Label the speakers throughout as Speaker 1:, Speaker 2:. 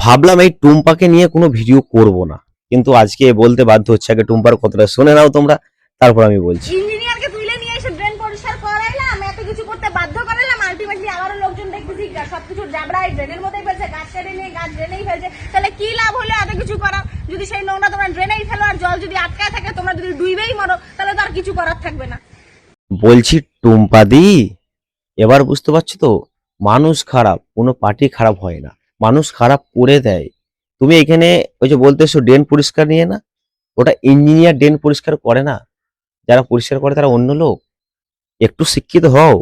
Speaker 1: ভাবলাম এই টুম্পাকে নিয়ে কোনো ভিডিও করব না, কিন্তু আজকে বলতে বাধ্য হচ্ছে। আগে টুম্পার কথাটা শুনে নাও তোমরা, তারপর আমি বলছি।
Speaker 2: ইঞ্জিনিয়ারকে তুলে নিয়ে এসে ড্রেন পরিষ্কার করাইলাম, এত কিছু করতে বাধ্য করাইলাম, আলটিমেটলি আবারও লোকজন দেখতেছি সবকিছু জাবড়াই ড্রেনের মধ্যেই ফেলছে, গাছ কেটে নিয়ে গাছ ড্রেনেই ফেলছে। তাহলে কি লাভ হলো এত কিছু করা? যদি সেই নোংরা তোমরা ড্রেনেই ফেলো আর জল যদি আটকায় থাকে, তোমরা যদি ডুবেই মরো, তাহলে তো আর কিছু করার থাকবে না।
Speaker 1: বলছি টুম্পাদি, এবার বুঝতে পারছো তো? মানুষ খারাপ, কোনো পার্টি খারাপ হয় না, মানুষ খারাপ করে দেয়। তুমি এখানে ওই যে বলতেছো ড্রেন পরিষ্কার নিয়ে না, ওটা ইঞ্জিনিয়ার ড্রেন পরিষ্কার করে না, যারা পরিষ্কার করে তারা অন্য লোক। একটু শিক্ষিত হও।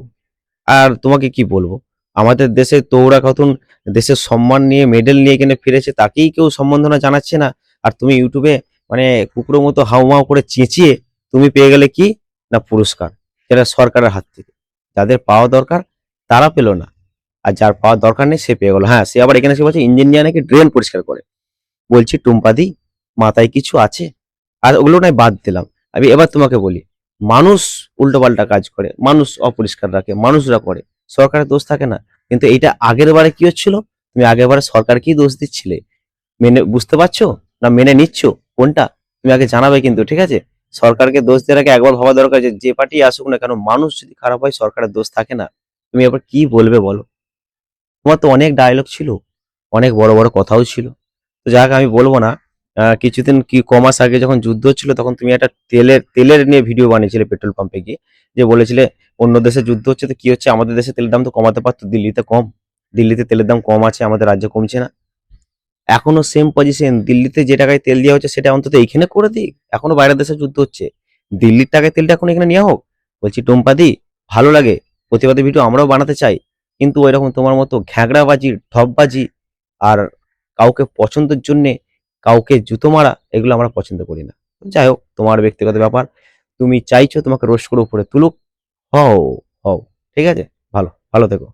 Speaker 1: আর তোমাকে কি বলবো, আমাদের দেশে তৌরা খাতুন দেশের সম্মান নিয়ে মেডেল নিয়ে এখানে ফিরেছে, তাকেই কেউ সম্বর্ধনা জানাচ্ছে না। আর তুমি ইউটিউবে মানে কুকুরের মতো হাউমাউ করে চেঁচিয়ে তুমি পেয়ে গেলে কি না পুরস্কার, যেটা সরকারের হাত থেকে। যাদের পাওয়া দরকার তারা পেলো না, আর যার পাওয়ার দরকার নেই সে পেয়ে গেল। হ্যাঁ, সে আবার এখানে সে বলছে ইঞ্জিনিয়ার নাকি ড্রেন পরিষ্কার করে। বলছি টুম্পাদি, মাথায় কিছু আছে? আর ওগুলো নয় বাদ দিলাম, আমি এবার তোমাকে বলি, মানুষ উল্টোপাল্টা কাজ করে, মানুষ অপরিষ্কার রাখে, মানুষরা করে, সরকারের দোষ থাকে না। কিন্তু এইটা আগের বারে কি হচ্ছিল, তুমি আগের বারে সরকারকেই দোষ দিচ্ছিলে। মেনে বুঝতে পারছো না মেনে নিচ্ছ কোনটা? তুমি আগে জানাবে কিন্তু, ঠিক আছে? সরকারকে দোষ দেওয়ার আগে একবার ভাবা দরকার যে যে পার্টি আসুক না কেন, মানুষ যদি খারাপ হয় সরকারের দোষ থাকে না। তুমি এবার কি বলবে বলো? তোমার তো অনেক ডায়লগ ছিল, অনেক বড় বড় কথাও ছিল। তো যাক আমি বলবো না। কিছুদিন কি কমাস আগে যখন যুদ্ধ হচ্ছিল, তখন তুমি একটা তেলের নিয়ে ভিডিও বানিয়েছিলে পেট্রোল পাম্পে গিয়ে, যে বলেছিলে অন্য দেশে যুদ্ধ হচ্ছে তো কি হচ্ছে, আমাদের দেশে তেলের দাম তো কমাতে পারতো, দিল্লিতে কম, দিল্লিতে তেলের দাম কম আছে, আমাদের রাজ্যে কমছে না। এখনো সেম পজিশন, দিল্লিতে যে টাকায় তেল দেওয়া হচ্ছে সেটা অন্তত এইখানে করে দিক। এখনো বাইরের দেশে যুদ্ধ হচ্ছে, দিল্লির টাকায় তেলটা এখন এখানে নেওয়া হোক। বলছি টুম্পাদি, ভালো লাগে, প্রতিবাদী ভিডিও আমরাও বানাতে চাই, কিন্তু ওইরকম তোমার মতো ঘ্যাগড়াবাজি, ঢপবাজি, আর কাউকে পছন্দের জন্যে কাউকে জুতো মারা, এগুলো আমরা পছন্দ করি না। যাই হোক, তোমার ব্যক্তিগত ব্যাপার, তুমি চাইছো তোমাকে রোস্ট করে উপরে তুলুক, হও হও, ঠিক আছে? ভালো ভালো থেকো।